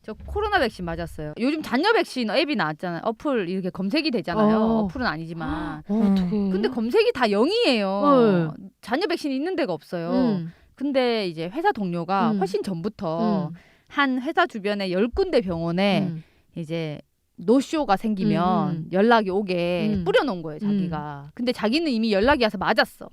저 코로나 백신 맞았어요. 요즘 자녀 백신 앱이 나왔잖아요. 어플 이렇게 검색이 되잖아요. 어플은 아니지만. 어떡해. 근데 검색이 다 0이에요. 자녀 백신 있는 데가 없어요. 근데 이제 회사 동료가 훨씬 전부터 한 회사 주변에 10군데 병원에 이제 노쇼가 생기면 연락이 오게 뿌려놓은 거예요, 자기가. 근데 자기는 이미 연락이 와서 맞았어.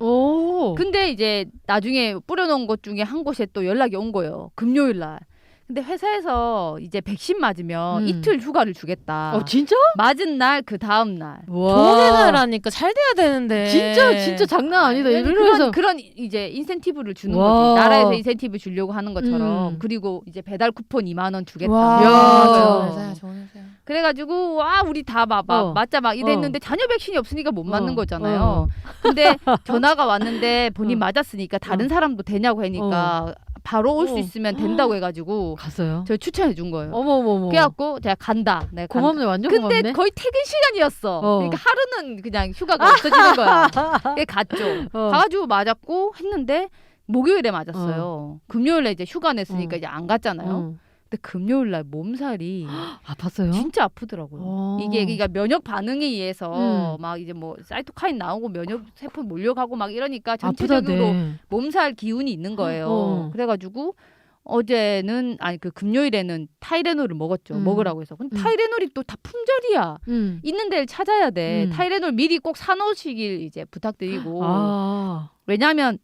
근데 이제 나중에 뿌려놓은 것 중에 한 곳에 또 연락이 온 거예요. 금요일 날. 근데 회사에서 이제 백신 맞으면 이틀 휴가를 주겠다. 진짜? 맞은 날 그 다음 날. 좋은 회사라니까 잘 돼야 되는데. 진짜 장난 아니다. 이러면서 그런 이제 인센티브를 주는 와. 거지. 나라에서 인센티브 주려고 하는 것처럼. 그리고 이제 배달 쿠폰 2만 원 주겠다. 좋은 회사야, 좋은 회사야. 그래가지고 와 우리 다 맞자 막 이랬는데 자녀 백신이 없으니까 못 맞는 거잖아요. 근데 전화가 왔는데 본인 맞았으니까 다른 사람도 되냐고 하니까 바로 올 수 있으면 된다고 해가지고 갔어요. 저 추천해 준 거예요. 어머머머. 그래갖고 제가 간다. 내가 고맙네, 간다. 완전 근데 고맙네. 거의 퇴근 시간이었어. 그러니까 하루는 그냥 휴가가 없어지는 거야. 그게 갔죠. 가가지고 맞았고 했는데 목요일에 맞았어요. 금요일에 이제 휴가 냈으니까 이제 안 갔잖아요. 근데 금요일 날 몸살이 아팠어요? 진짜 아프더라고요. 이게 그러니까 면역 반응에 의해서 막 이제 뭐 사이토카인 나오고 면역 세포 몰려가고 막 이러니까 전체적으로 몸살 기운이 있는 거예요. 그래가지고 어제는 아니 그 금요일에는 타이레놀을 먹었죠. 먹으라고 해서. 근데 타이레놀이 또 다 품절이야. 있는 데를 찾아야 돼. 타이레놀 미리 꼭 사놓으시길 이제 부탁드리고. 왜냐하면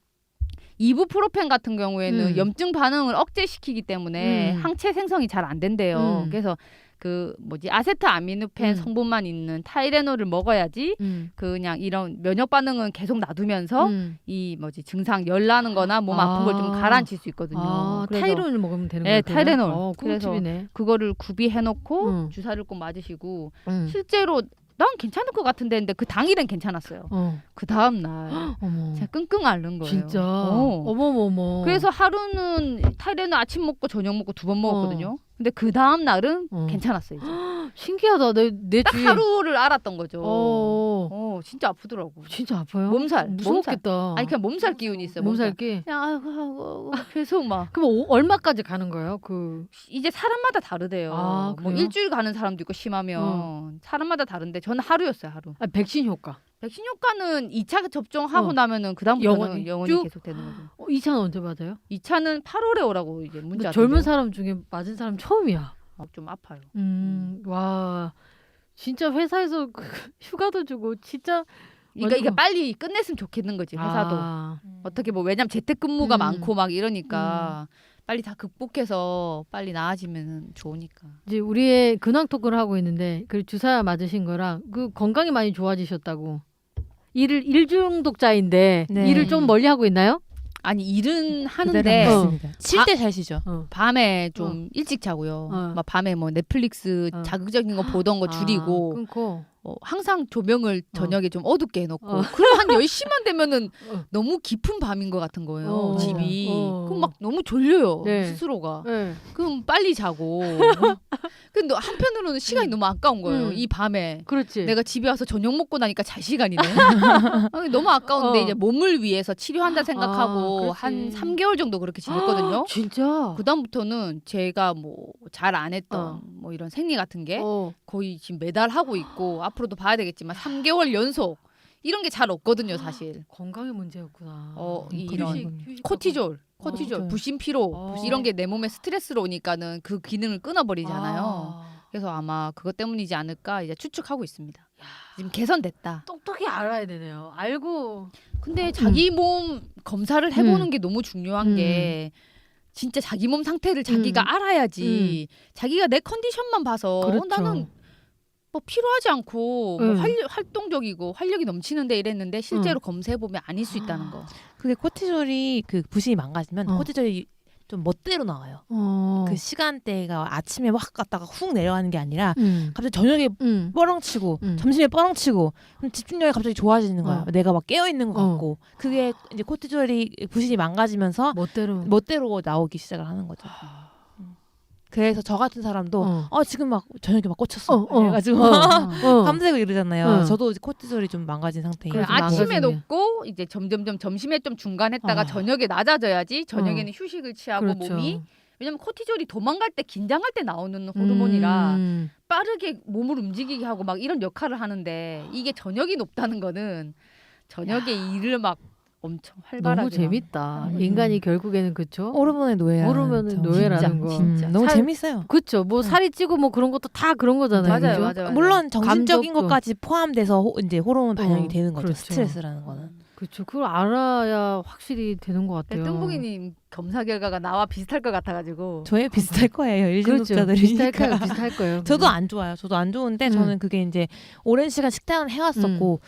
이부프로펜 같은 경우에는 염증 반응을 억제시키기 때문에 항체 생성이 잘 안 된대요. 그래서 그 아세트아미노펜 성분만 있는 타이레놀을 먹어야지 그냥 이런 면역 반응은 계속 놔두면서 이 증상 열 나는 거나 몸 아픈 걸 좀 가라앉힐 수 있거든요. 그래서 타이레놀 먹으면 되는 거예요? 네, 타이레놀. 그래서 꿀팁이네. 그거를 구비해 놓고 주사를 꼭 맞으시고 실제로 난 괜찮을 것 같은데 근데 그 당일엔 괜찮았어요. 그 다음 날 제가 끙끙 앓는 거예요. 진짜. 어머머머. 그래서 하루는 타이레놀 아침 먹고 저녁 먹고 2번 먹었거든요. 근데 그 다음 날은 괜찮았어요. 이제. 신기하다. 내 딱 주위에. 하루를 알았던 거죠. 진짜 아프더라고. 진짜 아파요? 몸살. 무섭겠다. 아니 그냥 몸살 기운이 있어요. 몸살기? 그냥 아이고 계속 막. 그럼 얼마까지 가는 거예요? 이제 사람마다 다르대요. 뭐 일주일 가는 사람도 있고 심하면 사람마다 다른데 저는 하루였어요. 하루. 백신 효과. 백신 효과는 2차 접종하고 나면은 그다음부터는 영원히 계속 되는 거죠. 2차는 언제 받아요? 2차는 8월에 오라고 이제 문자. 젊은 사람 중에 맞은 사람 처음이야. 좀 아파요. 와, 진짜 회사에서 휴가도 주고 진짜. 그러니까 이게 빨리 끝냈으면 좋겠는 거지 회사도. 어떻게 뭐 왜냐면 재택근무가 많고 막 이러니까 빨리 다 극복해서 빨리 나아지면 좋으니까. 이제 우리의 근황 토크를 하고 있는데 그 주사 맞으신 거랑 그 건강이 많이 좋아지셨다고. 일 중독자인데 일을 좀 멀리 하고 있나요? 아니 일은 하는데 쉴 때 잘 쉬죠. 밤에 좀 일찍 자고요. 막 밤에 뭐 넷플릭스 자극적인 거 보던 거 줄이고 끊고. 항상 조명을 저녁에 좀 어둡게 해놓고 그럼 한 10시만 되면은 너무 깊은 밤인 것 같은 거예요. 집이. 그럼 막 너무 졸려요. 스스로가. 그럼 빨리 자고. 근데 한편으로는 시간이 너무 아까운 거예요. 이 밤에. 그렇지. 내가 집에 와서 저녁 먹고 나니까 잘 시간이네. 너무 아까운데 이제 몸을 위해서 치료한다 생각하고 한 3개월 정도 그렇게 지냈거든요. 진짜? 그다음부터는 제가 뭐 잘 안 했던 뭐 이런 생리 같은 게 거의 지금 매달 하고 있고 앞으로도 봐야 되겠지만 3개월 연속 이런 게 잘 없거든요, 사실. 건강의 문제였구나. 이런 코티졸, 부신 피로 이런 게 내 몸에 스트레스로 오니까는 그 기능을 끊어버리잖아요. 그래서 아마 그것 때문이지 않을까 이제 추측하고 있습니다. 지금 개선됐다. 똑똑히 알아야 되네요. 알고. 근데 자기 몸 검사를 해보는 게 너무 중요한 게 진짜 자기 몸 상태를 자기가 알아야지. 자기가 내 컨디션만 봐서 그렇죠. 나는 뭐 필요하지 않고 뭐 활동적이고 활력이 넘치는데 이랬는데 실제로 검사해보면 아닐 수 있다는 거. 그게 코티졸이 그 부신이 망가지면 코티졸이 좀 멋대로 나와요. 그 시간대가 아침에 확 갔다가 훅 내려가는 게 아니라 갑자기 저녁에 뻐렁치고 점심에 뻐렁치고 그럼 집중력이 갑자기 좋아지는 거예요. 내가 막 깨어 있는 것 같고 그게 이제 코티졸이 부신이 망가지면서 멋대로 나오기 시작을 하는 거죠. 그래서 저 같은 사람도 지금 막 저녁에 막 꽂혔어. 그래가지고 밤새고 이러잖아요. 저도 코티졸이 좀 망가진 상태예요. 아침에 놓고 이제 점점점 점심에 좀 중간했다가 저녁에 낮아져야지 저녁에는 휴식을 취하고 몸이 왜냐면 코티졸이 도망갈 때 긴장할 때 나오는 호르몬이라 빠르게 몸을 움직이게 하고 막 이런 역할을 하는데 이게 저녁이 높다는 거는 저녁에 일을 막 엄청 활발하게 너무 재밌다. 인간이 결국에는 그쵸? 호르몬의 노예라는 거. 진짜. 너무 재밌어요. 그쵸. 뭐 살이 찌고 뭐 그런 것도 다 그런 거잖아요. 맞아요, 그죠? 맞아요. 물론 정신적인 감정도. 것까지 포함돼서 이제 호르몬 반영이 되는 거죠. 그렇죠. 스트레스라는 거는. 그렇죠. 그걸 알아야 확실히 되는 것 같아요. 뜬붕이님 검사 결과가 나와 비슷할 것 같아가지고 저희 비슷할 거예요. 그렇죠. 일중독자들이니까. 비슷할 거예요. 저도 안 좋아요. 저도 안 좋은데 저는 그게 이제 오랜 시간 식단을 해왔었고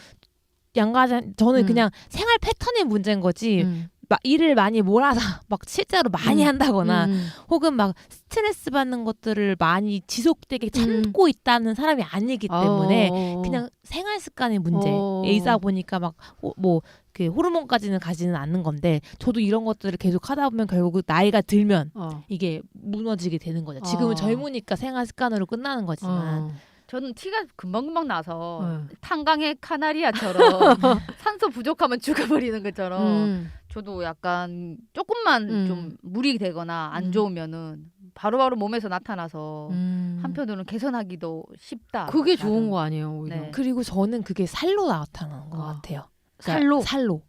양가장 저는 그냥 생활 패턴의 문제인 거지 막 일을 많이 몰아서 막 실제로 많이 한다거나 혹은 막 스트레스 받는 것들을 많이 지속되게 참고 있다는 사람이 아니기 때문에 그냥 생활 습관의 문제이다 보니까 막 뭐 그 호르몬까지는 가지는 않는 건데 저도 이런 것들을 계속 하다 보면 결국 나이가 들면 이게 무너지게 되는 거죠. 지금은 젊으니까 생활 습관으로 끝나는 거지만 저는 티가 금방금방 나서 탄광의 카나리아처럼 산소 부족하면 죽어버리는 것처럼 저도 약간 조금만 좀 무리 되거나 안 좋으면은 바로바로 몸에서 나타나서 한편으로는 개선하기도 쉽다. 그게 좋은 거 아니에요, 오히려. 네. 그리고 저는 그게 살로 나타나는 것 같아요. 살로? 살로.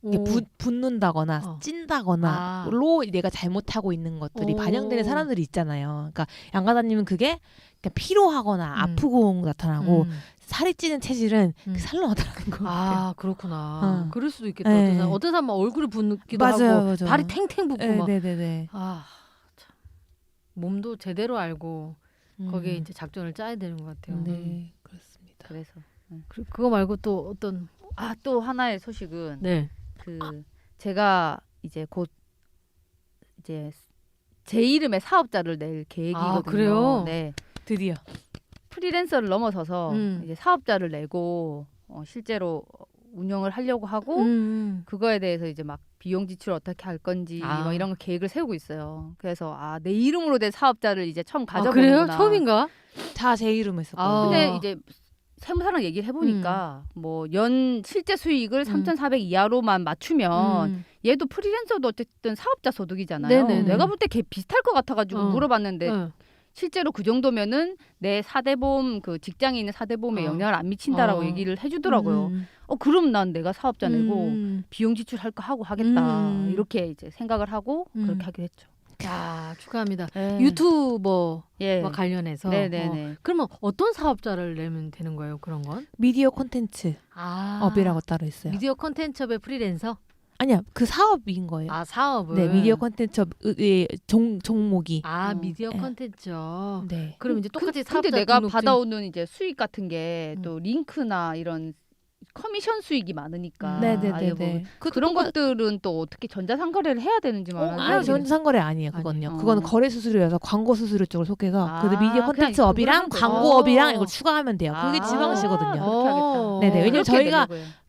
붓는다거나 찐다거나로 내가 잘못하고 있는 것들이 반영되는 사람들이 있잖아요. 그러니까 양가다님은 그게 그러니까 피로하거나 아프고 나타나고 살이 찌는 체질은 그 살로 나타나는 것 같아요. 아 그렇구나. 그럴 수도 있겠다. 네. 어떤 사람은 얼굴이 붓기도 맞아요, 하고 맞아요. 발이 탱탱 붓고 막. 네네네. 아 참. 몸도 제대로 알고 거기에 이제 작전을 짜야 되는 것 같아요. 네, 그렇습니다. 그래서 그거 말고 또 어떤 또 하나의 소식은 네. 제가 이제 곧 이제 제 이름의 사업자를 낼 계획이거든요. 아, 그래요? 네. 드디어 프리랜서를 넘어서서 이제 사업자를 내고 실제로 운영을 하려고 하고 그거에 대해서 이제 막 비용 지출을 어떻게 할 건지 뭐 이런 거 계획을 세우고 있어요. 그래서 내 이름으로 된 사업자를 이제 처음 가져보는구나. 그래요? 처음인가? 다 제 이름을 했었거든요. 근데 이제 세무사랑 얘기를 해보니까 뭐 연 실제 수익을 3,400 이하로만 맞추면 얘도 프리랜서도 어쨌든 사업자 소득이잖아요. 네네네. 내가 볼 때 걔 비슷할 것 같아가지고 물어봤는데 실제로 그 정도면은 내 사대보험 그 직장에 있는 사대보험에 영향을 안 미친다라고 얘기를 해주더라고요. 그럼 난 내가 사업자 내고 비용 지출할 거 하고 하겠다 이렇게 이제 생각을 하고 그렇게 하기로 했죠. 야 축하합니다. 네. 유튜버와 예. 관련해서. 네네네. 그러면 어떤 사업자를 내면 되는 거예요? 그런 건? 미디어 콘텐츠 업이라고 따로 있어요. 미디어 콘텐츠업의 프리랜서? 아니야, 그 사업인 거예요. 사업을. 네, 미디어 콘텐츠업의 종목이. 미디어 콘텐츠업. 네. 그럼 이제 똑같이 사업자 근데 내가 등록증- 받아오는 이제 수익 같은 게 또 링크나 이런 커미션 수익이 많으니까 네네네네. 그런 것들은 또 어떻게 전자상거래를 해야 되는지만 아니, 전상거래 아니에요. 그건요. 아니에요. 그거는 거래 수수료여서 광고 수수료 쪽을 속해서 그 미디어 그냥 콘텐츠업이랑 그걸 광고업이랑 이걸 추가하면 돼요. 그게 지방시거든요. 그렇게 하겠다. 네네. 왜냐면 그렇게 저희가 되려고요.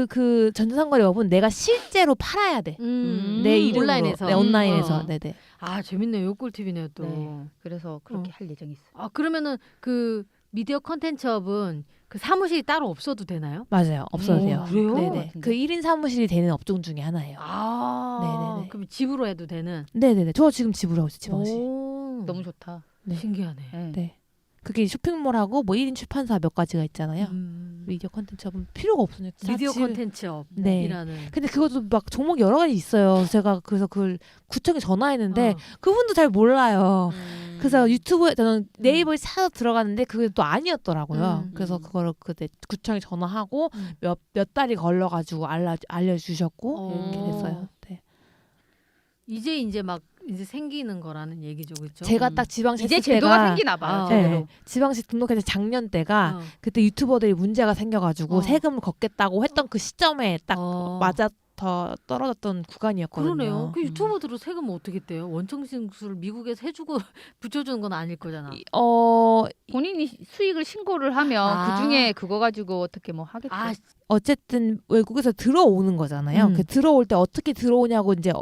그 전자상거래업은 내가 실제로 팔아야 돼. 내 이름으로. 온라인에서. 네, 온라인에서. 네네. 재밌네요. 요 꿀팁이네요 또. 네. 그래서 그렇게 할 예정이 있어요. 그러면은 그 미디어 콘텐츠업은 그 사무실이 따로 없어도 되나요? 맞아요. 없어도 돼요. 그래요? 네네. 그 1인 사무실이 되는 업종 중에 하나예요. 네네네. 그럼 집으로 해도 되는? 네네네. 저 지금 집으로 하고 있어요. 지방시. 너무 좋다. 네. 신기하네. 네. 그게 쇼핑몰하고 뭐 1인 출판사 몇 가지가 있잖아요. 미디어 콘텐츠업은 필요가 없으니까. 미디어 지금- 콘텐츠업이라는. 근데 그것도 막 종목이 여러 가지 있어요. 제가 그래서 그걸 구청에 전화했는데 그분도 잘 몰라요. 그래서 유튜브에 저는 네이버에 찾아 들어갔는데 그게 또 아니었더라고요. 그래서 그거를 그때 구청에 전화하고 몇 달이 걸려가지고 알려주셨고 이렇게 됐어요. 네. 이제 막 이제 생기는 거라는 얘기죠, 그렇죠? 제가 딱 지방시 이제 했을 제도가 때가 생기나 봐요. 네, 제대로. 지방시 등록했을 때 작년 때가 그때 유튜버들이 문제가 생겨가지고 세금을 걷겠다고 했던 그 시점에 딱 맞아 더 떨어졌던 구간이었거든요. 그러네요. 그 유튜버들은 세금 어떻게 떼요? 원청징수를 미국에서 해주고 붙여주는 건 아닐 거잖아. 본인이 수익을 신고를 하면 그 중에 그거 가지고 어떻게 뭐 하겠죠. 어쨌든 외국에서 들어오는 거잖아요. 그 들어올 때 어떻게 들어오냐고 이제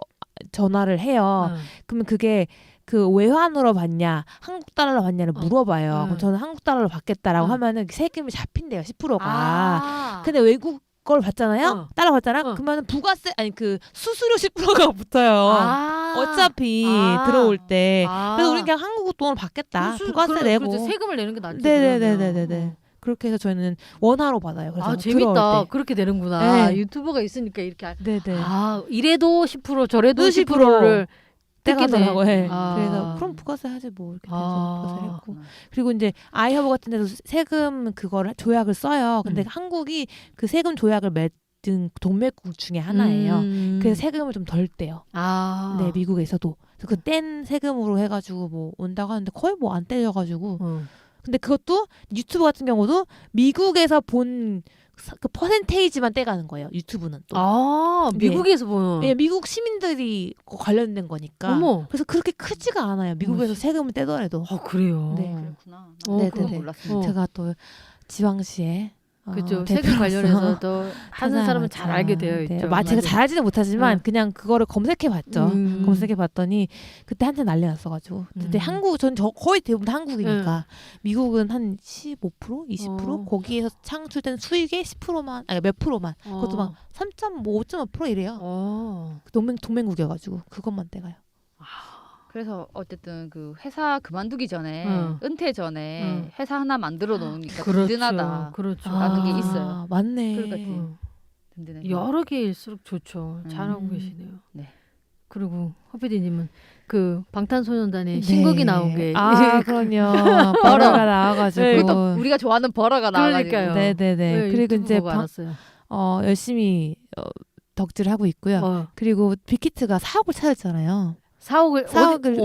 전화를 해요. 그러면 그게 그 외환으로 받냐 한국 달러로 받냐를 물어봐요. 그럼 저는 한국 달러로 받겠다라고 하면은 세금이 잡힌대요. 10%가. 근데 외국 걸 받잖아요. 따라받잖아. 그러면 부가세 아니 그 수수료 10%가 붙어요. 어차피 들어올 때. 그래서 우리 그냥 한국 돈을 받겠다. 부가세 내고. 그렇죠. 세금을 내는 게 낫지. 네네네네네. 그렇게 해서 저희는 원화로 받아요. 그래서 재밌다. 그렇게 되는구나. 네. 유튜버가 있으니까 이렇게. 네네. 이래도 10% 저래도 10%를 떼가더라고요. 네. 그래서 그럼 부가세 하지 뭐 이렇게 돼서 부가세 했고. 그리고 이제 아이허브 같은 데도 세금 그거를 조약을 써요. 근데 한국이 그 세금 조약을 맺은 동맹국 중에 하나예요. 그래서 세금을 좀 덜 떼요. 네, 미국에서도. 그래서 그 뗀 세금으로 해가지고 뭐 온다고 하는데 거의 뭐 안 떼져가지고. 근데 그것도 유튜브 같은 경우도 미국에서 본 그 퍼센테이지만 떼가는 거예요. 유튜브는 또. 미국에서 보는. 네, 미국 시민들이 관련된 거니까. 어머. 그래서 그렇게 크지가 않아요. 미국에서 세금을 떼더라도. 그래요. 네, 그렇구나. 그건 몰랐습니다. 제가 또 지방시에 그렇죠. 세금 관련해서도 하는 사람은 잘 알게 되어 있죠. 제가 잘 알지는 못하지만 그냥 그거를 검색해봤죠. 검색해봤더니 그때 한참 난리 났어가지고. 근데 전 거의 대부분 한국이니까 미국은 한 15%, 20% 거기에서 창출된 수익의 10%만, 아니 몇 프로만. 그것도 막 3.5, 5.5% 이래요. 동맹국이어가지고 그것만 떼가요. 그래서 어쨌든 그 회사 그만두기 전에 은퇴 전에 회사 하나 만들어 놓으니까 든든하다. 라는 게 있어요. 맞네. 그러니까 든든해. 여러 개일수록 좋죠. 잘하고 계시네요. 네. 그리고 허피디님은 그 방탄소년단의 신곡이 나온 게 그럼요. 버러가 나와가지고 그것도 우리가 좋아하는 버러가 나와가지고. 그러니까요. 네네네. 그리고 이제 열심히 덕질을 하고 있고요. 그리고 빅히트가 사옥을 차렸잖아요. 사옥을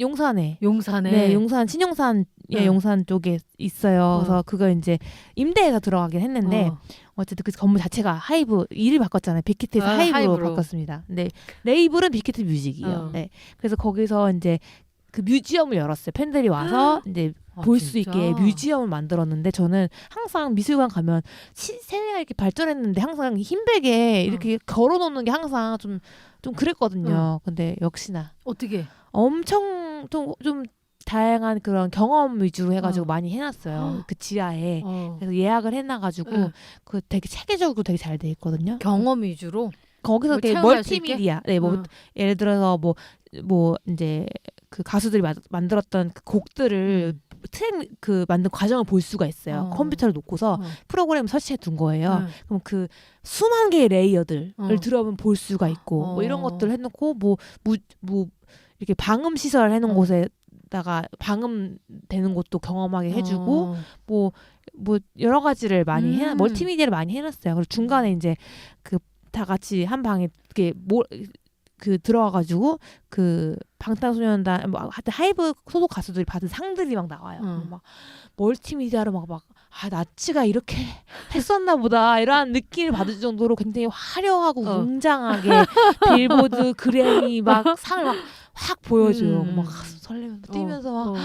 용산에. 네, 용산 신용산 용산 쪽에 있어요. 그래서 그거 이제 임대해서 들어가긴 했는데 어쨌든 그 건물 자체가 하이브 이를 바꿨잖아요. 빅히트에서 하이브로 바꿨습니다. 근데 레이블은 빅히트 뮤직이에요. 네. 그래서 거기서 이제 그 뮤지엄을 열었어요. 팬들이 와서 이제 볼 수 있게 뮤지엄을 만들었는데 저는 항상 미술관 가면 세대가 이렇게 발전했는데 항상 흰백에 이렇게 걸어놓는 게 항상 좀 그랬거든요. 근데 역시나 어떻게 엄청 좀 다양한 그런 경험 위주로 해가지고 많이 해놨어요. 그 지하에. 그래서 예약을 해놔가지고 그 되게 체계적으로 되게 잘 돼 있거든요. 경험 위주로. 거기서 멀티미디어. 네, 뭐 예를 들어서 뭐 이제 그 가수들이 만들었던 그 곡들을 만든 과정을 볼 수가 있어요. 컴퓨터를 놓고서 프로그램을 설치해 둔 거예요. 그럼 그 수만 개의 레이어들을 들어보면 볼 수가 있고 뭐 이런 것들을 해놓고 뭐 이렇게 방음 시설 해놓은 곳에다가 방음되는 것도 경험하게 해주고 뭐 여러 가지를 많이 멀티미디어를 많이 해놨어요. 그리고 중간에 이제 그 다 같이 한 방에 이렇게 들어와가지고 그 방탄소년단 하여튼 하이브 소속 가수들이 받은 상들이 막 나와요. 막 멀티미디어로 막 나치가 이렇게 했었나 보다 이런 느낌을 받을 정도로 굉장히 화려하고 웅장하게 빌보드 그래미 막 상을 막 확 보여줘요. 막 설레면서 뛰면서 막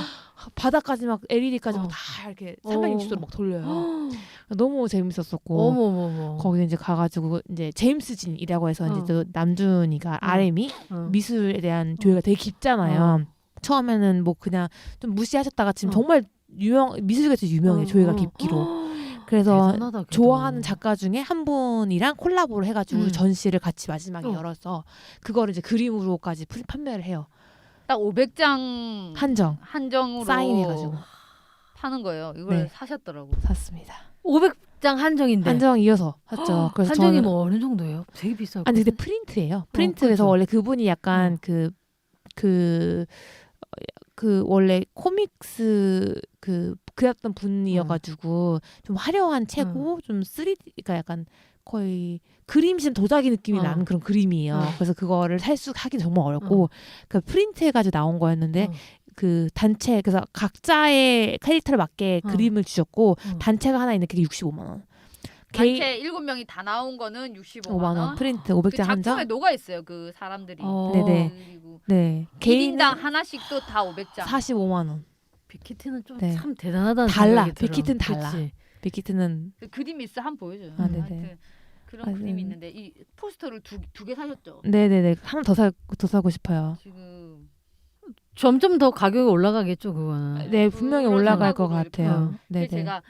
바닥까지 막 LED까지 막 다 이렇게 360도로 막 돌려요. 너무 재밌었었고 거기 이제 가가지고 이제 제임스 진이라고 해서 이제 또 남준이가 RM이 미술에 대한 조예가 되게 깊잖아요. 처음에는 뭐 그냥 좀 무시하셨다가 지금 정말 미술계에서 유명해 조예가 깊기로. 그래서 대단하다, 좋아하는 작가 중에 한 분이랑 콜라보를 해가지고 전시를 같이 마지막에 열어서 그거를 이제 그림으로까지 판매를 해요. 딱 500장 한정으로 사인해가지고 파는 거예요. 이걸 사셨더라고. 샀습니다. 500장 한정인데. 한정 이어서 샀죠. 그래서 한정이 뭐 어느 정도예요? 되게 비싸요. 아니 근데 프린트예요. 프린트에서 원래 그분이 약간 그 원래 코믹스 그렸던 분이어가지고 좀 화려한 채고 좀 3D 그러니까 약간 거의 그림신 도자기 느낌이 나는 그런 그림이에요. 그래서 그거를 하기 정말 어렵고 그 프린트해가지고 나온 거였는데 그 단체 그래서 각자의 캐릭터를 맞게 그림을 주셨고 단체가 하나 있는 게 65만 원. 단체 7명이 다 나온 거는 65만 원. 프린트 500장 한 장. 작품에 녹아 있어요. 그 사람들이. 네네. 네. 1인당 하나씩도 다 500장. 45만 원. 빅히트는 좀 참 대단하다는 달라. 생각이 들어. 빅히트는 달라. 빅히트는 그 그림이 있어 한번 보여줘요. 네네. 그런 그림이 있는데 이 포스터를 두 개 사셨죠? 네네네. 하나 더 사고 싶어요. 지금 점점 더 가격이 올라가겠죠 그거는. 네 분명히 올라갈 것 같아요. 네. 제가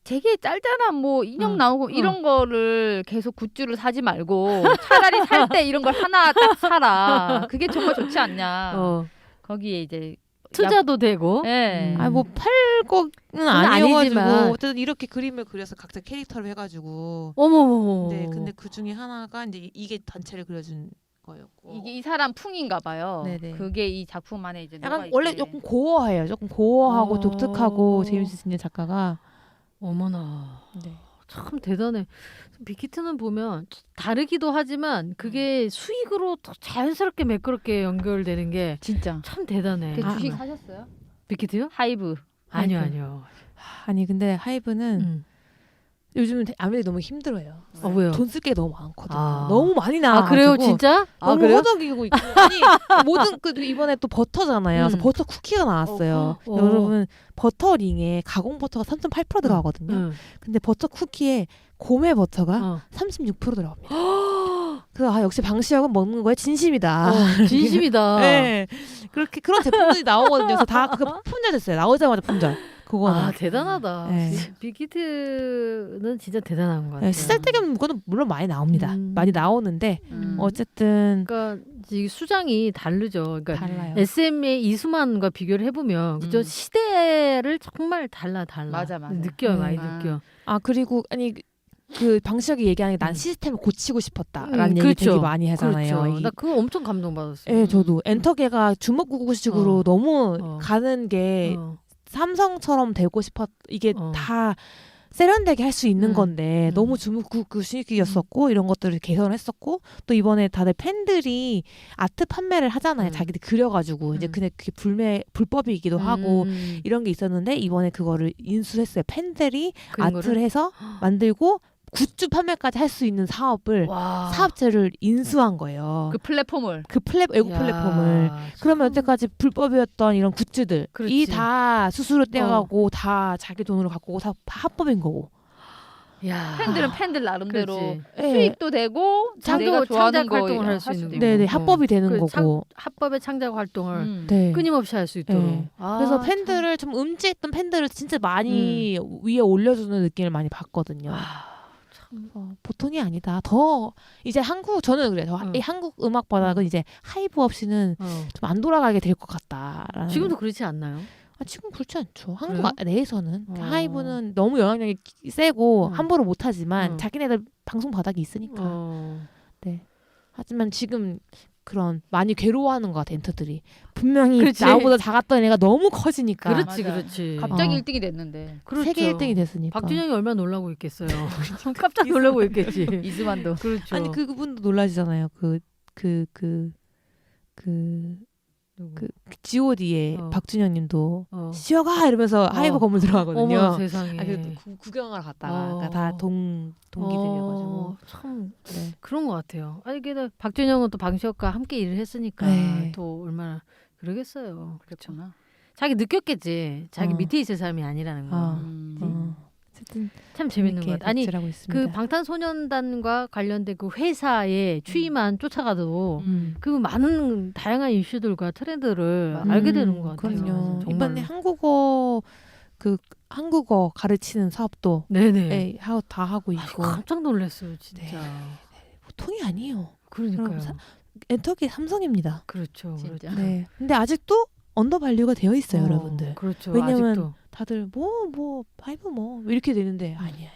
되게 짧잖아. 뭐 인형 나오고 이런 거를 계속 굿즈를 사지 말고 차라리 살 때 이런 걸 하나 딱 사라. 그게 정말 좋지 않냐. 거기에 이제 투자도 되고. 네. 뭐 팔 거는 아니어가지고 어쨌든 이렇게 그림을 그려서 각자 캐릭터를 해가지고. 어머머머. 네, 근데 그 중에 하나가 이제 이게 단체를 그려준 거였고. 이게 이 사람 풍인가 봐요. 네네. 그게 이 작품 안에 이제 약간 원래 조금 고어해요. 조금 고어하고 독특하고 재밌을 수 있는 작가가. 어머나. 네. 참 대단해. 빅히트는 보면 다르기도 하지만 그게 수익으로 더 자연스럽게 매끄럽게 연결되는 게 진짜 참 대단해. 주식 사셨어요? 빅히트요? 하이브. 아니요. 아니 근데 하이브는 요즘은 아무래도 너무 힘들어요. 왜요? 돈 쓸 게 너무 많거든요. 너무 많이 나와. 그래요, 진짜? 너무 허덕이고 있고. 아니 모든 그 이번에 또 버터잖아요. 그래서 버터 쿠키가 나왔어요. 여러분 버터링에 가공 버터가 3.8% 들어가거든요. 근데 버터 쿠키에 고메 버터가 36% 들어갑니다. 그래서 역시 방시혁은 먹는 거에 진심이다. 진심이다. 네, 그렇게 그런 제품들이 나오거든요. 그래서 다 그 품절 됐어요. 나오자마자 품절. 그거는. 대단하다. 네. 빅히트는 진짜 대단한 것 같아요. 네, 시살때겸 그거는 물론 많이 나옵니다. 많이 나오는데 어쨌든 그러니까 이 수장이 다르죠. 그러니까 달라요. SM의 이수만과 비교를 해보면 그죠? 시대를 정말 달라. 맞아. 느껴요, 많이 느껴. 그리고 아니 그 방시혁이 얘기하는 게 난 시스템을 고치고 싶었다라는 얘기 그렇죠. 되게 많이 하잖아요. 그렇죠. 나 그거 엄청 감동받았어요. 네, 저도 엔터계가 주먹구구식으로 너무 가는 게 삼성처럼 되고 싶었. 이게 다 세련되게 할 수 있는 건데 너무 주먹구구식이었었고 이런 것들을 개선했었고 또 이번에 다들 팬들이 아트 판매를 하잖아요. 자기들 그려가지고 이제 근데 그게 불법이기도 하고 이런 게 있었는데 이번에 그거를 인수했어요. 팬들이 아트를 해서 만들고 굿즈 판매까지 할 수 있는 사업을 사업체를 인수한 거예요. 그 플랫폼을 외국 플랫폼을. 그러면 여태까지 불법이었던 이런 굿즈들이 다 수수료 떼가고 다 자기 돈으로 갖고 오고 다 합법인 거고. 팬들은 팬들 나름대로 그렇지. 수익도 되고 내가 좋아하는 거 활동을 할 수 있는 거고. 네네 합법이 되는 거고. 합법의 창작 활동을 네. 끊임없이 할 수 있도록. 네. 그래서 팬들을 좀 음지했던 팬들을 진짜 많이 위에 올려주는 느낌을 많이 받거든요. 보통이 아니다. 더 이제 저는 그래요. 이 한국 음악 바닥은 이제 하이브 없이는 좀 안 돌아가게 될 것 같다. 지금도 그렇지 않나요? 지금 그렇지 않죠. 한국 내에서는 하이브는 너무 영향력이 세고 함부로 못하지만 자기네들 방송 바닥이 있으니까. 네. 하지만 지금 그런 많이 괴로워하는 것 같아 엔터들이. 분명히 그렇지. 나보다 작았던 애가 너무 커지니까. 그렇지. 갑자기 1등이 됐는데. 그렇죠. 세계 1등이 됐으니까. 박준영이 얼마나 놀라고 있겠어요. 깜짝 놀라고 있겠지. 이수만도. 그렇죠. 아니 그분도 놀라시잖아요. G.O.D의 박준영님도 쉬어가 이러면서 하이브 건물 들어가거든요. 어머 세상에. 그래도 구경하러 갔다가 그러니까 다 동기들이어가지고 참 그런 것 같아요. 아니 근데 박준영은 또 방시혁과 함께 일을 했으니까 또 얼마나 그러겠어요. 그렇죠. 자기 느꼈겠지. 자기 밑에 있을 사람이 아니라는 거. 어쨌든 참 재밌는 것 같아요. 아니 그 방탄소년단과 관련된 그 회사의 추이만 쫓아가도 그 많은 다양한 이슈들과 트렌드를 알게 되는 것 같아요. 그럼요. 이번에 한국어 가르치는 사업도 다 하고 있고. 깜짝 놀랐어요, 진짜. 네. 보통이 아니에요. 그러니까요. 엔터기 삼성입니다. 그렇죠. 진짜. 네. 근데 아직도 언더밸류가 되어 있어요, 여러분들. 그렇죠. 왜냐면 아직도. 다들 하이브 이렇게 되는데 아니야.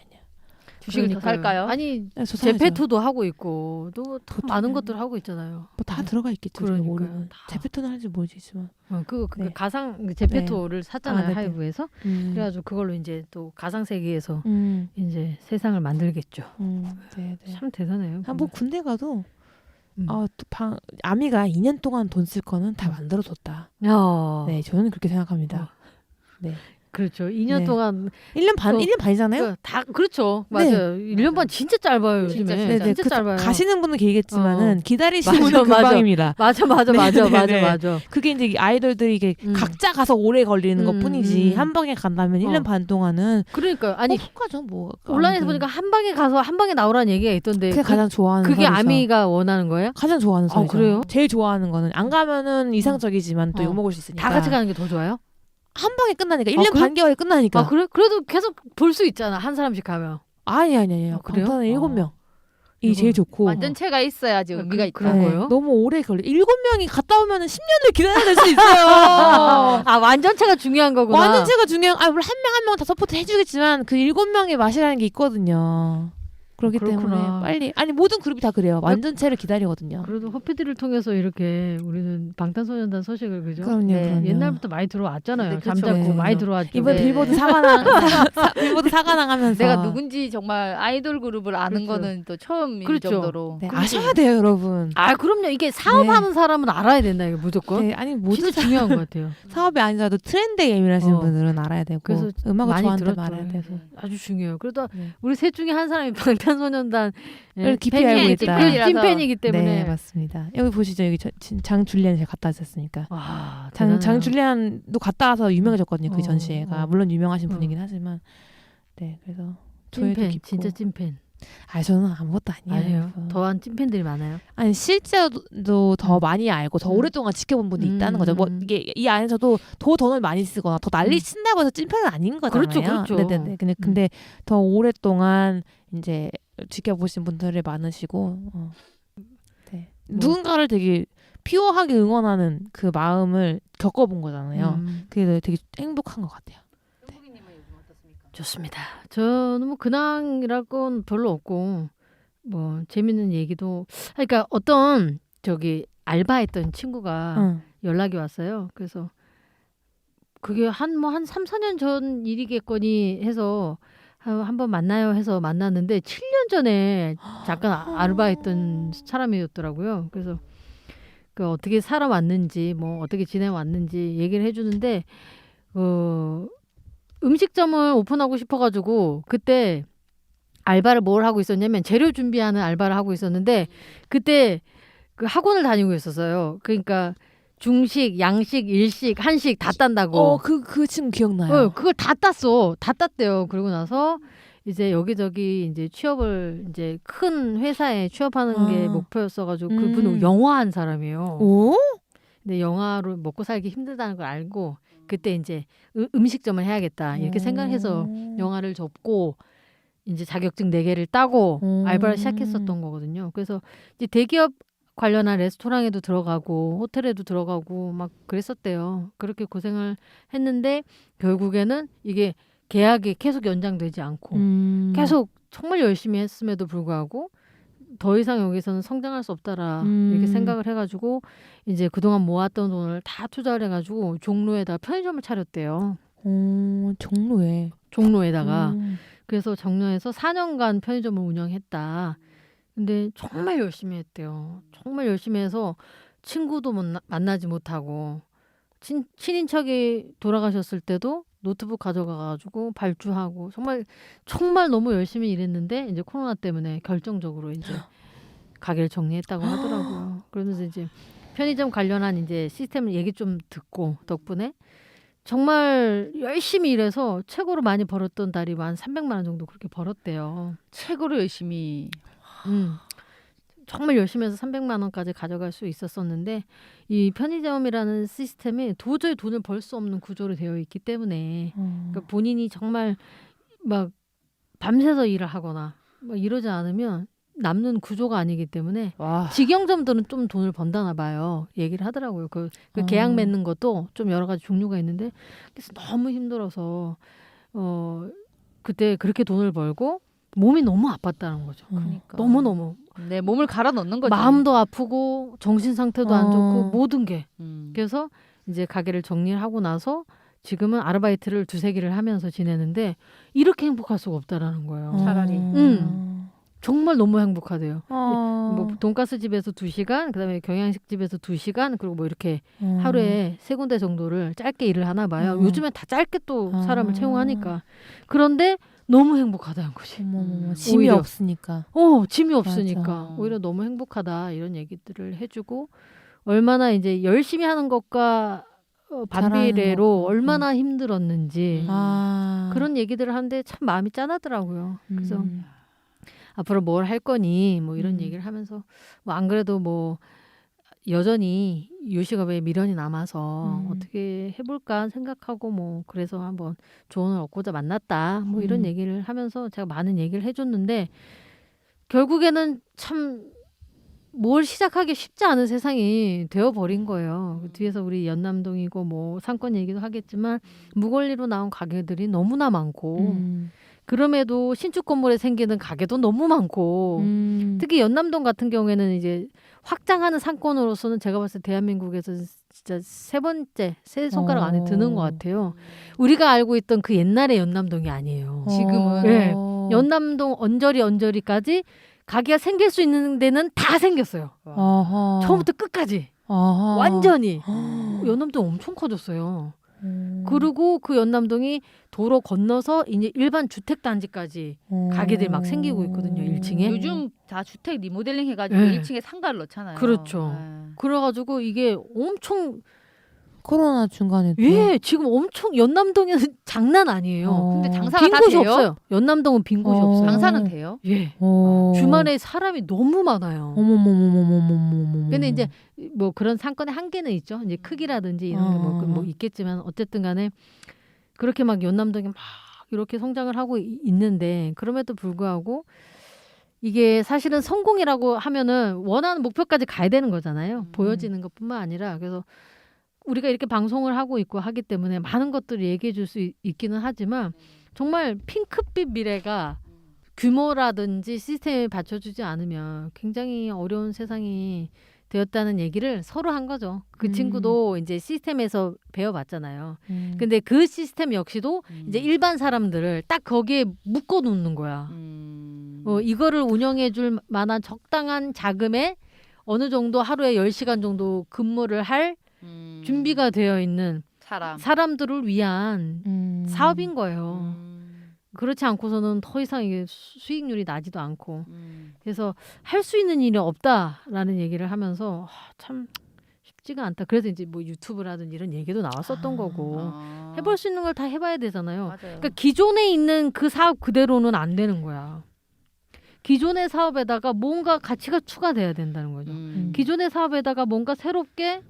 주식을 더 살까요? 아니 제페토도 하고 있고 또 많은 것들 하고 있잖아요. 뭐 다 들어가 있겠죠. 그러니까요. 제페토는 하는지 모르겠지만. 그 가상 제페토를 샀잖아요. 하이브에서. 그래가지고 그걸로 이제 또 가상 세계에서 이제 세상을 만들겠죠. 참 대단해요. 뭐 군대 가도 아미가 2년 동안 돈 쓸 거는 다 만들어줬다. 네, 저는 그렇게 생각합니다. 네. 그렇죠. 2년 동안 1년 반이잖아요. 다 그렇죠. 맞아요. 1년 반 진짜 짧아요. 요즘에. 진짜 짧아요. 가시는 분은 길겠지만은 기다리시는 분은 금방입니다. 맞아. 그게 이제 아이돌들이 이게 각자 가서 오래 걸리는 것뿐이지 한 방에 간다면 1년 반 동안은 그러니까요. 아니 속가죠 뭐. 온라인에서 보니까 한 방에 가서 한 방에 나오라는 얘기가 있던데. 그게 가장 좋아하는. 그게 아미가 원하는 거예요? 가장 좋아하는 사이죠. 그래요? 제일 좋아하는 거는 안 가면은 이상적이지만 또 욕 먹을 수 있으니까. 다 같이 가는 게 더 좋아요? 한 방에 끝나니까 1년 반개월에 끝나니까. 아 그래? 그래도 계속 볼 수 있잖아 한 사람씩 가면. 아니요. 그래요? 방탄은 7명. 이 제일 좋고 완전체가 있어야지 의미가 있다. 그런 거예요? 너무 오래 걸려. 7명이 갔다 오면은 10년을 기다려야 될 수 있어요. 아 완전체가 중요한 거구나. 완전체가 중요한. 물론 한 명 한 명 다 서포트 해주겠지만 그 7명의 맛이라는 게 있거든요. 그렇기 때문에 빨리 모든 그룹이 다 그래요. 완전체를 기다리거든요. 그래도 허피디를 통해서 이렇게 우리는 방탄소년단 소식을 그죠? 그럼요. 옛날부터 많이 들어왔잖아요. 네, 잠자코 그렇죠. 많이 들어왔죠. 이번 빌보드 사관왕 빌보드 사관왕 하면서 내가 누군지 정말 아이돌 그룹을 아는 그렇죠. 거는 또 처음일 그렇죠. 정도로. 네, 아셔야 돼요, 여러분. 아 그럼요. 이게 사업하는 사람은 알아야 된다 이거 무조건. 네, 모든 진짜 중요한 것 같아요. 사업이 아니라도 트렌드에 예민하신 분들은 알아야 되고 그래서 음악을 많이 좋아하는데 들었죠. 알아야 돼서 아주 중요해요. 그래도 우리 셋 중에 한 사람이 방탄소년단 깊이 알고 있다. 찐팬이기 때문에. 네, 맞습니다. 여기 보시죠. 여기 장 줄리안 제가 갖다 줬으니까. 장 줄리안도 갔다 와서 유명해졌거든요. 그 전시회가. 물론 유명하신 분이긴 하지만. 네, 그래서 찐팬, 진짜 찐팬. 저는 아무것도 아니에요. 더한 찐팬들이 많아요. 아니 실제로 더 많이 알고 더 오랫동안 지켜본 분이 있다는 거죠. 뭐 이게 이 안에서도 더 돈을 많이 쓰거나 더 난리 친다고 해서 찐팬은 아닌 거잖아요. 그렇죠. 네네네. 근데 더 오랫동안 이제 지켜보신 분들이 많으시고, 네. 누군가를 되게 피어하게 응원하는 그 마음을 겪어본 거잖아요. 그게 되게 행복한 것 같아요. 좋습니다. 저는 뭐 근황이랄 건 별로 없고 뭐 재밌는 얘기도 그러니까 어떤 저기 알바했던 친구가 연락이 왔어요. 그래서 그게 한 3, 4년 전 일이겠거니 해서 한번 만나요 해서 만났는데 7년 전에 잠깐 아르바했던 사람이었더라고요. 그래서 그 어떻게 살아왔는지 뭐 어떻게 지내왔는지 얘기를 해주는데 음식점을 오픈하고 싶어가지고 그때 알바를 뭘 하고 있었냐면 재료 준비하는 알바를 하고 있었는데 그때 그 학원을 다니고 있었어요. 그러니까 중식, 양식, 일식, 한식 다 딴다고. 그 친구 기억나요. 그걸 다 땄어. 다 땄대요. 그러고 나서 이제 여기저기 이제 취업을 이제 큰 회사에 취업하는 게 목표였어가지고 그분은 영화한 사람이에요. 오? 근데 영화로 먹고 살기 힘들다는 걸 알고 그때 이제 음식점을 해야겠다 이렇게 생각해서 영화를 접고 이제 자격증 4개를 따고 알바를 시작했었던 거거든요. 그래서 이제 대기업 관련한 레스토랑에도 들어가고 호텔에도 들어가고 막 그랬었대요. 그렇게 고생을 했는데 결국에는 이게 계약이 계속 연장되지 않고 계속 정말 열심히 했음에도 불구하고 더 이상 여기서는 성장할 수 없다라 이렇게 생각을 해가지고 이제 그동안 모았던 돈을 다 투자를 해가지고 종로에다가 편의점을 차렸대요. 종로에다가 그래서 종로에서 4년간 편의점을 운영했다. 근데 정말 열심히 했대요. 정말 열심히 해서 친구도 만나지 못하고 친인척이 돌아가셨을 때도 노트북 가져가가지고 발주하고 정말 너무 열심히 일했는데 이제 코로나 때문에 결정적으로 이제 가게를 정리했다고 하더라고요. 그러면서 이제 편의점 관련한 이제 시스템을 얘기 좀 듣고 덕분에 정말 열심히 일해서 최고로 많이 벌었던 달이 한 300만 원 정도 그렇게 벌었대요. 최고로 열심히. 정말 열심히 해서 300만 원까지 가져갈 수 있었었는데 이 편의점이라는 시스템이 도저히 돈을 벌 수 없는 구조로 되어 있기 때문에 그러니까 본인이 정말 막 밤새서 일을 하거나 막 이러지 않으면 남는 구조가 아니기 때문에 직영점들은 좀 돈을 번다나 봐요. 얘기를 하더라고요. 그 계약 맺는 것도 좀 여러 가지 종류가 있는데 그래서 너무 힘들어서 그때 그렇게 돈을 벌고 몸이 너무 아팠다는 거죠. 그러니까. 너무너무. 내 몸을 갈아 넣는 거죠. 마음도 아프고 정신 상태도 안 좋고 모든 게. 그래서 이제 가게를 정리를 하고 나서 지금은 아르바이트를 2-3개를 하면서 지내는데 이렇게 행복할 수가 없다라는 거예요. 차라리. 정말 너무 행복하대요. 뭐 돈가스 집에서 2시간, 그다음에 경양식 집에서 2시간, 그리고 뭐 이렇게 하루에 3군데 정도를 짧게 일을 하나 봐요. 요즘엔 다 짧게 또 사람을 채용하니까. 그런데 너무 행복하다는 거지. 짐이 없으니까. 짐이 없으니까. 맞아. 오히려 너무 행복하다 이런 얘기들을 해주고 얼마나 이제 열심히 하는 것과 반비례로 얼마나 힘들었는지 그런 얘기들을 하는데 참 마음이 짠하더라고요. 그래서 앞으로 뭘 할 거니 뭐 이런 얘기를 하면서 뭐 안 그래도 뭐 여전히 요식업에 미련이 남아서 어떻게 해볼까 생각하고 뭐 그래서 한번 조언을 얻고자 만났다 뭐 이런 얘기를 하면서 제가 많은 얘기를 해줬는데 결국에는 참 뭘 시작하기 쉽지 않은 세상이 되어버린 거예요. 뒤에서 우리 연남동이고 뭐 상권 얘기도 하겠지만 무권리로 나온 가게들이 너무나 많고 그럼에도 신축 건물에 생기는 가게도 너무 많고 특히 연남동 같은 경우에는 이제 확장하는 상권으로서는 제가 봤을 때 대한민국에서 진짜 세 손가락 안에 드는 것 같아요. 우리가 알고 있던 그 옛날의 연남동이 아니에요. 지금은 네. 연남동 언저리까지 가게가 생길 수 있는 데는 다 생겼어요. 처음부터 끝까지. 완전히. 연남동 엄청 커졌어요. 그리고 그 연남동이 도로 건너서 이제 일반 주택단지까지 가게들 막 생기고 있거든요. 1층에. 요즘 다 주택 리모델링 해가지고 네. 1층에 상가를 넣잖아요. 그렇죠. 그래가지고 이게 엄청 코로나 중간에 예, 지금 엄청 연남동에는 장난 아니에요. 근데 장사가 빈 다 곳이 돼요? 없어요. 연남동은 빈 곳이 없어요. 장사는 돼요? 예. 주말에 사람이 너무 많아요. 어머머머머머머머머. 근데 이제 뭐 그런 상권의 한계는 있죠. 이제 크기라든지 이런 게 뭐 있겠지만 어쨌든 간에 그렇게 막 연남동이 막 이렇게 성장을 하고 있는데 그럼에도 불구하고 이게 사실은 성공이라고 하면은 원하는 목표까지 가야 되는 거잖아요. 보여지는 것뿐만 아니라 그래서 우리가 이렇게 방송을 하고 있고 하기 때문에 많은 것들을 얘기해 줄 수 있기는 하지만 정말 핑크빛 미래가 규모라든지 시스템에 받쳐주지 않으면 굉장히 어려운 세상이 되었다는 얘기를 서로 한 거죠. 그 친구도 이제 시스템에서 배워봤잖아요. 근데 그 시스템 역시도 이제 일반 사람들을 딱 거기에 묶어 놓는 거야. 이거를 운영해 줄 만한 적당한 자금에 어느 정도 하루에 10시간 정도 근무를 할 준비가 되어 있는 사람들을 위한 사업인 거예요. 그렇지 않고서는 더 이상 이게 수익률이 나지도 않고 그래서 할 수 있는 일이 없다라는 얘기를 하면서 참 쉽지가 않다. 그래서 이제 뭐 유튜브라든지 이런 얘기도 나왔었던 거고 해볼 수 있는 걸 다 해봐야 되잖아요. 맞아요. 그러니까 기존에 있는 그 사업 그대로는 안 되는 거야. 기존의 사업에다가 뭔가 가치가 추가돼야 된다는 거죠. 기존의 사업에다가 뭔가 새롭게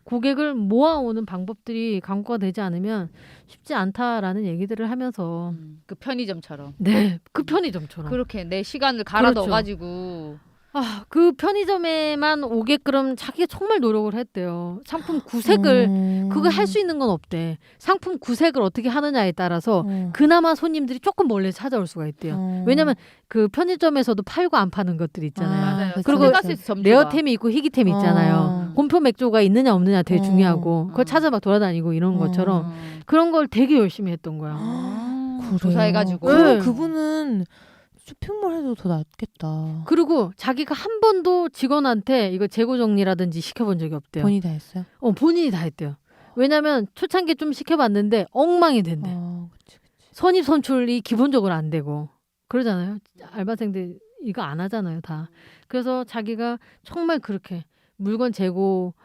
고객을 모아오는 방법들이 강구가 되지 않으면 쉽지 않다라는 얘기들을 하면서 그 편의점처럼. 네, 그 편의점처럼 그렇게 내 시간을 갈아 그렇죠. 넣어가지고 그 편의점에만 오게끔 자기가 정말 노력을 했대요. 상품 구색을 그거 할 수 있는 건 없대. 상품 구색을 어떻게 하느냐에 따라서 그나마 손님들이 조금 멀리 찾아올 수가 있대요. 왜냐면 그 편의점에서도 팔고 안 파는 것들 있잖아요. 맞아요. 그리고 점주가. 레어템이 있고 희귀템이 있잖아요. 곰표 맥주가 있느냐 없느냐 되게 중요하고 그걸 찾아 막 돌아다니고 이런 것처럼 그런 걸 되게 열심히 했던 거야. 조사해가지고. 네. 그분은 쇼핑몰 해도 더 낫겠다. 그리고 자기가 한 번도 직원한테 이거 재고 정리라든지 시켜본 적이 없대요. 본인이 다 했어요? 본인이 다 했대요. 왜냐면 초창기에 좀 시켜봤는데 엉망이 된대. 그치. 선입 선출이 기본적으로 안 되고 그러잖아요. 알바생들 이거 안 하잖아요, 다. 그래서 자기가 정말 그렇게 물건 재고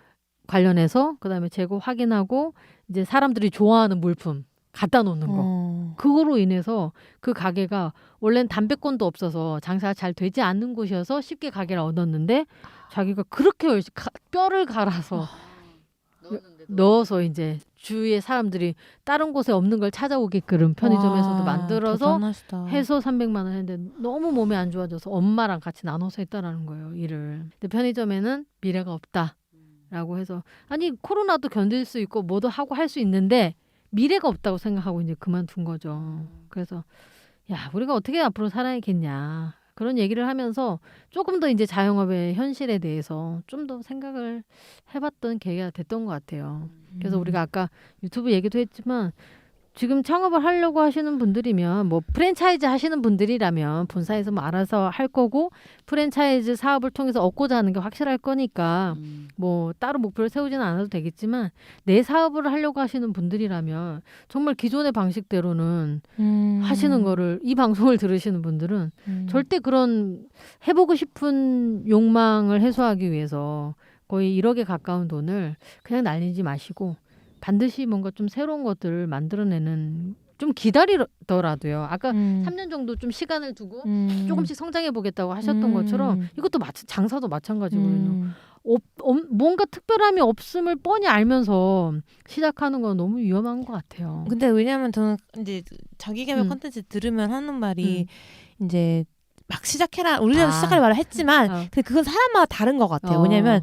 관련해서 그다음에 재고 확인하고 이제 사람들이 좋아하는 물품 갖다 놓는 거. 그거로 인해서 그 가게가 원래는 담배권도 없어서 장사가 잘 되지 않는 곳이어서 쉽게 가게를 얻었는데 자기가 그렇게 열심히 뼈를 갈아서 넣어서 이제 주위에 사람들이 다른 곳에 없는 걸 찾아오게끔 편의점에서도 만들어서 대단하시다. 해서 300만 원 했는데 너무 몸이 안 좋아져서 엄마랑 같이 나눠서 했다라는 거예요, 일을. 근데 편의점에는 미래가 없다라고 해서 아니 코로나도 견딜 수 있고 뭐도 하고 할 수 있는데 미래가 없다고 생각하고 이제 그만둔 거죠. 그래서 야 우리가 어떻게 앞으로 살아야겠냐 그런 얘기를 하면서 조금 더 이제 자영업의 현실에 대해서 좀 더 생각을 해봤던 계기가 됐던 것 같아요. 그래서 우리가 아까 유튜브 얘기도 했지만 지금 창업을 하려고 하시는 분들이면 뭐 프랜차이즈 하시는 분들이라면 본사에서 뭐 알아서 할 거고 프랜차이즈 사업을 통해서 얻고자 하는 게 확실할 거니까 뭐 따로 목표를 세우지는 않아도 되겠지만 내 사업을 하려고 하시는 분들이라면 정말 기존의 방식대로는 하시는 거를 이 방송을 들으시는 분들은 절대 그런 해보고 싶은 욕망을 해소하기 위해서 거의 1억에 가까운 돈을 그냥 날리지 마시고 반드시 뭔가 좀 새로운 것들을 만들어내는 좀 기다리더라도요. 아까 3년 정도 좀 시간을 두고 조금씩 성장해 보겠다고 하셨던 것처럼 이것도 장사도 마찬가지거든요. 뭔가 특별함이 없음을 뻔히 알면서 시작하는 건 너무 위험한 것 같아요. 근데 왜냐면 저는 이제 자기개발 콘텐츠 들으면 하는 말이 이제 막 시작해라 우리나라 시작할 말을 했지만 근데 그건 사람마다 다른 것 같아요. 왜냐면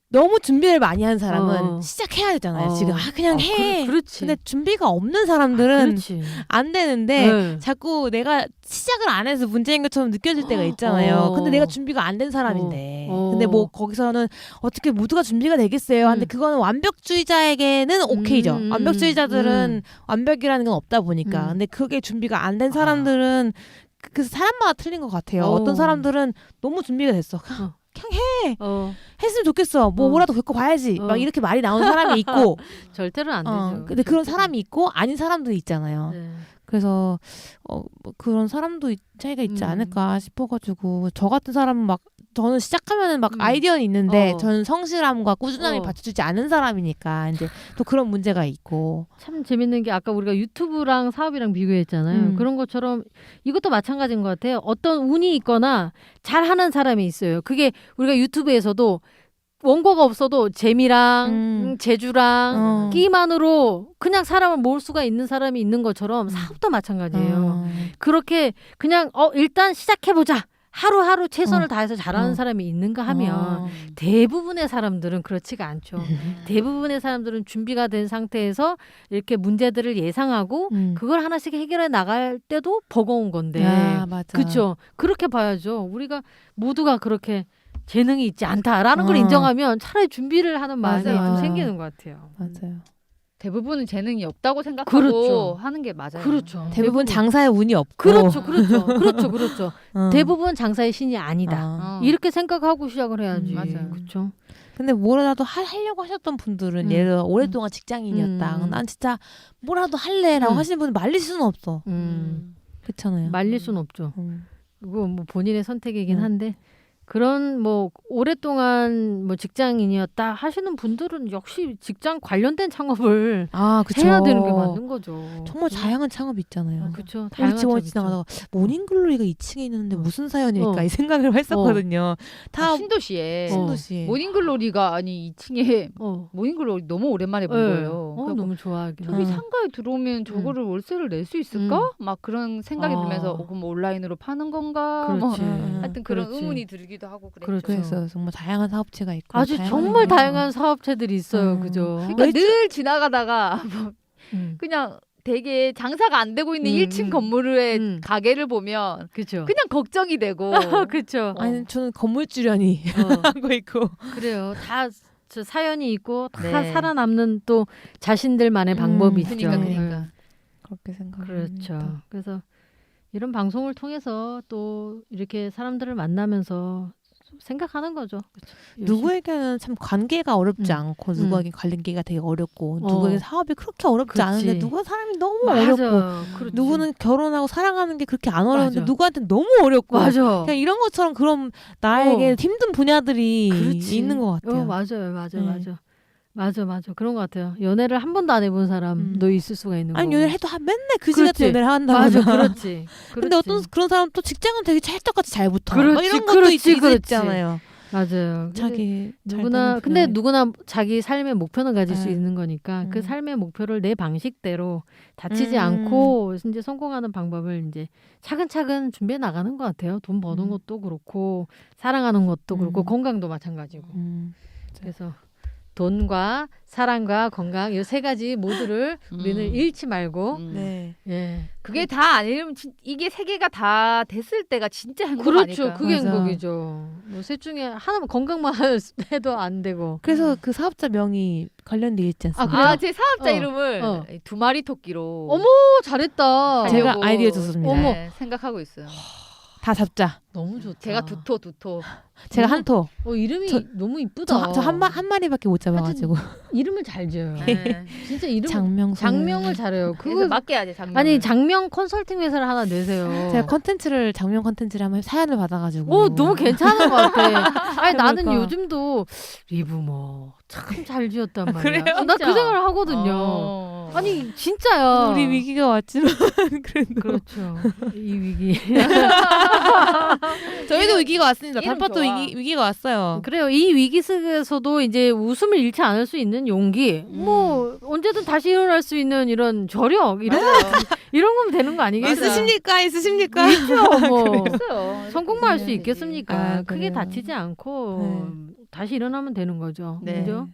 너무 준비를 많이 한 사람은 시작해야 되잖아요. 지금 그냥 해. 그렇지. 근데 준비가 없는 사람들은 안 되는데 자꾸 내가 시작을 안 해서 문제인 것처럼 느껴질 때가 있잖아요. 근데 내가 준비가 안 된 사람인데 근데 뭐 거기서는 어떻게 모두가 준비가 되겠어요. 근데 그거는 완벽주의자에게는 오케이죠. 완벽주의자들은 완벽이라는 건 없다 보니까. 근데 그게 준비가 안 된 사람들은 그 사람마다 틀린 것 같아요. 어떤 사람들은 너무 준비가 됐어. 그냥 해. 했으면 좋겠어. 뭐라도 겪고 봐야지. 막 이렇게 말이 나오는 사람이 있고 절대로 안 되죠. 근데 그런 사람이 있고 아닌 사람도 있잖아요. 네. 그래서 뭐 그런 사람도 차이가 있지 않을까 싶어가지고 저 같은 사람은 막 저는 시작하면은 막 아이디어는 있는데 저는 성실함과 꾸준함이 받쳐주지 않은 사람이니까 이제 또 그런 문제가 있고 참 재밌는 게 아까 우리가 유튜브랑 사업이랑 비교했잖아요. 그런 것처럼 이것도 마찬가지인 것 같아요. 어떤 운이 있거나 잘하는 사람이 있어요. 그게 우리가 유튜브에서도 원고가 없어도 재미랑 재주랑 끼만으로 그냥 사람을 모을 수가 있는 사람이 있는 것처럼 사업도 마찬가지예요. 그렇게 그냥 일단 시작해보자. 하루하루 최선을 다해서 잘하는 사람이 있는가 하면 대부분의 사람들은 그렇지가 않죠. 대부분의 사람들은 준비가 된 상태에서 이렇게 문제들을 예상하고 그걸 하나씩 해결해 나갈 때도 버거운 건데. 그렇죠. 그렇게 봐야죠. 우리가 모두가 그렇게 재능이 있지 않다라는 걸 인정하면 차라리 준비를 하는 마음이 좀 생기는 것 같아요. 맞아요. 대부분은 재능이 없다고 생각하고 그렇죠. 하는 게 맞아요. 그렇죠. 대부분 장사에 운이 없고. 그렇죠. 대부분 장사의 신이 아니다. 이렇게 생각하고 시작을 해야지. 맞아요. 그렇죠. 근데 뭐라도 하려고 하셨던 분들은 예를 들어 오랫동안 직장인이었다. 난 진짜 뭐라도 할래라고 하시는 분은 말릴 수는 없어. 그렇잖아요. 말릴 수는 없죠. 그거 뭐 본인의 선택이긴 한데 그런 뭐 오랫동안 뭐 직장인이었다 하시는 분들은 역시 직장 관련된 창업을 해야 되는 게 맞는 거죠. 정말 다양한 창업이 있잖아요. 그렇죠. 우리 직원이 지나가다가 모닝글로리가 2층에 있는데 무슨 사연일까 이 생각을 했었거든요. 다 신도시에 모닝글로리가 아니 2층에 모닝글로리 너무 오랜만에 본 거예요. 너무 좋아하긴. 저기 상가에 들어오면 저거를 월세를 낼 수 있을까? 막 그런 생각이 들면서 그럼 온라인으로 파는 건가? 그렇지. 뭐 하여튼 그런 의문이 들기도 하고 그랬죠. 그래서 정말 다양한 사업체가 있고 아주 정말 다양한 사업체들이 있어요. 그죠? 그러니까 늘 지나가다가 그냥 되게 장사가 안 되고 있는 1층 건물의 가게를 보면 그쵸. 그냥 걱정이 되고 그렇죠. 아니 저는 건물주련이 하고 있고 그래요. 다 사연이 있고 다 살아남는 또 자신들만의 방법이 있죠. 그러니까 그렇게 생각합니다. 그렇죠. 그래서 이런 방송을 통해서 또 이렇게 사람들을 만나면서 생각하는 거죠. 그렇죠. 누구에게는 참 관계가 어렵지 않고 누구에게 관계가 되게 어렵고 누구에게 사업이 그렇게 어렵지 않은데 누구 사람이 너무 어렵고 누구는 결혼하고 사랑하는 게 그렇게 안 어려운데 누구한테는 너무 어렵고 그냥 이런 것처럼 그럼 나에게 힘든 분야들이 있는 것 같아요. 맞아. 그런 것 같아요. 연애를 한 번도 안 해본 사람도 있을 수가 있는 거고. 아니 연애를 해도 맨날 그지 같은 연애를 한다고. 맞아, 그렇지. 근데 어떤 그런 사람 또 직장은 되게 찰떡같이 잘 붙어. 그렇지, 이런 것도 있잖아요. 맞아요. 자기 누구나 자기 삶의 목표는 가질 수 있는 거니까 그 삶의 목표를 내 방식대로 다치지 않고 이제 성공하는 방법을 이제 차근차근 준비해 나가는 것 같아요. 돈 버는 것도 그렇고 사랑하는 것도 그렇고 건강도 마찬가지고. 그래서 돈과 사랑과 건강 이 세 가지 모두를 우리는 잃지 말고 그게 다 아니면 이게 세 개가 다 됐을 때가 진짜 행복 그렇죠. 아닐까요? 그게 행복이죠. 뭐 셋 중에 하나만 건강만 해도 안 되고. 그래서 그 사업자 명이 관련돼 있지 않습니까? 제 사업자 이름을 두 마리 토끼로. 어머 잘했다. 제가 아이디어 줬습니다. 네, 생각하고 있어요. 다 잡자. 너무 좋다. 제가 두토. 제가 한 토. 이름이 너무 이쁘다. 저 한 마리밖에 못 잡아가지고. 이름을 잘 지어요. 진짜 이름 장명을 잘해요. 그거 맡겨야지 장명. 아니 장명 컨설팅 회사를 하나 내세요. 제가 장명 컨텐츠를 한번 사연을 받아가지고. 너무 괜찮은 것 같아. 아니 나는 요즘도 리브머 참 잘 지었단 말이야. 그래요? 나 그 생각을 하거든요. 아니 진짜야. 우리 위기가 왔지만 그래도. 그렇죠. 이 위기. 저희도 위기가 왔습니다. 이름 단팥도 좋아. 위기가 왔어요. 그래요. 이 위기 속에서도 이제 웃음을 잃지 않을 수 있는 용기, 뭐 언제든 다시 일어날 수 있는 이런 저력 이런 거면 되는 거 아니겠어요? 있으십니까? 있죠. 뭐 있어요. 성공만 할 수 되지. 있겠습니까? 아, 크게 그래요. 다치지 않고 다시 일어나면 되는 거죠. 네. 그죠?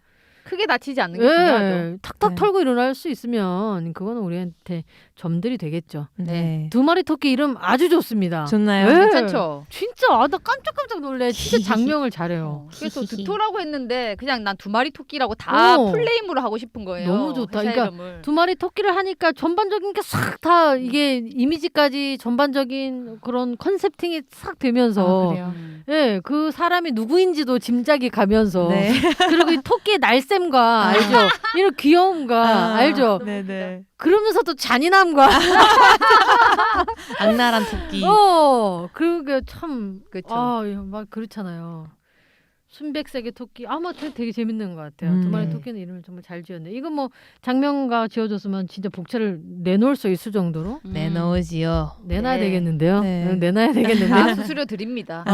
크게 다치지 않는 게 중요하죠. 예, 탁탁 네. 털고 일어날 수 있으면 그거는 우리한테 점들이 되겠죠. 네. 두 마리 토끼 이름 아주 좋습니다. 좋나요? 네. 괜찮죠? 진짜 나 깜짝깜짝 놀래. 진짜 장명을 잘해요. 그래서 득토라고 했는데 그냥 난 두 마리 토끼라고 다 풀네임으로 하고 싶은 거예요. 너무 좋다. 회사 그러니까 이름을. 두 마리 토끼를 하니까 전반적인 게 싹 다 이게 이미지까지 전반적인 그런 컨셉팅이 싹 되면서 그래요? 예, 그 사람이 누구인지도 짐작이 가면서 네. 그리고 이 토끼의 날쌘과 알죠? 이런 귀여움과 알죠? 네네. 그러면서도 잔인함과 악랄한 토끼. 그게 참 그쵸. 막 그렇잖아요. 순백색의 토끼 아마 되게 재밌는 것 같아요. 두 마리 네. 토끼는 이름을 정말 잘 지었네. 이거 뭐 장명가 지어줬으면 진짜 복채를 내놓을 수 있을 정도로 내놓으지요. 내놔야 네. 되겠는데요. 네. 내놔야 되겠는데. 다 수수료 드립니다.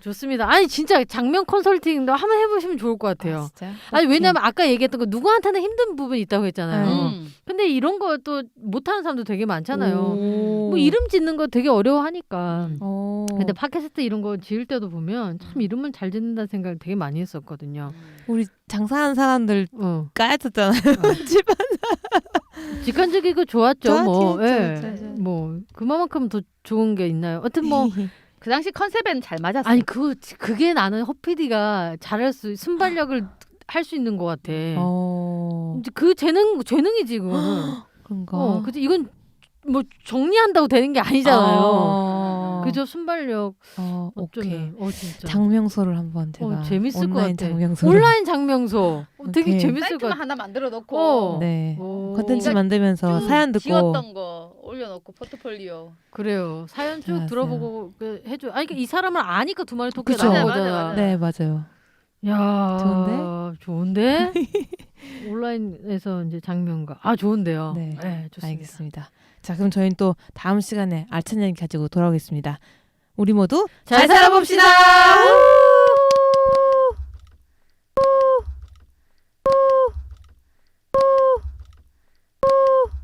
좋습니다. 아니 진짜 장면 컨설팅도 한번 해보시면 좋을 것 같아요. 진짜? 아니 왜냐면 아까 얘기했던 거 누구한테는 힘든 부분이 있다고 했잖아요. 음. 근데 이런 거 또 못하는 사람도 되게 많잖아요. 오. 뭐 이름 짓는 거 되게 어려워하니까. 오. 근데 팟캐스트 이런 거 지을 때도 보면 참 이름은 잘 짓는다는 생각을 되게 많이 했었거든요. 우리 장사하는 사람들 까였었잖아요. 집안 직관적이고 좋았죠. 뭐, 좋았지. 뭐 그만큼 더 좋은 게 있나요? 어쨌든 뭐 그 당시 컨셉에는 잘 맞았어요. 아니 그게 나는 허PD가 잘할 수 순발력을 할 수 있는 것 같아. 이제 그 재능이지 그거는. 그런가? 그치 이건 뭐 정리한다고 되는 게 아니잖아요. 그죠 순발력. 오케이. 진짜. 장명소를 한번 제가 재밌을 것 온라인 같아. 장명소. 온라인 장명소. 되게 오케이. 재밌을 것 사이트만 같아. 하나 만들어 놓고 네. 오. 컨텐츠 만들면서 사연 듣고 지웠던 거 올려놓고 포트폴리오. 그래요. 사연 쭉 좋았어요. 들어보고 해줘. 아니 그러니까 이 사람을 아니까 두 마리 토끼가 그쵸. 나온 맞아요, 거잖아. 맞아요. 네 맞아요. 야, 좋은데? 온라인에서 이제 장면가. 좋은데요. 네. 좋습니다. 알겠습니다. 자 그럼 저희는 또 다음 시간에 알찬 얘기 가지고 돌아오겠습니다. 우리 모두 잘 살아봅시다.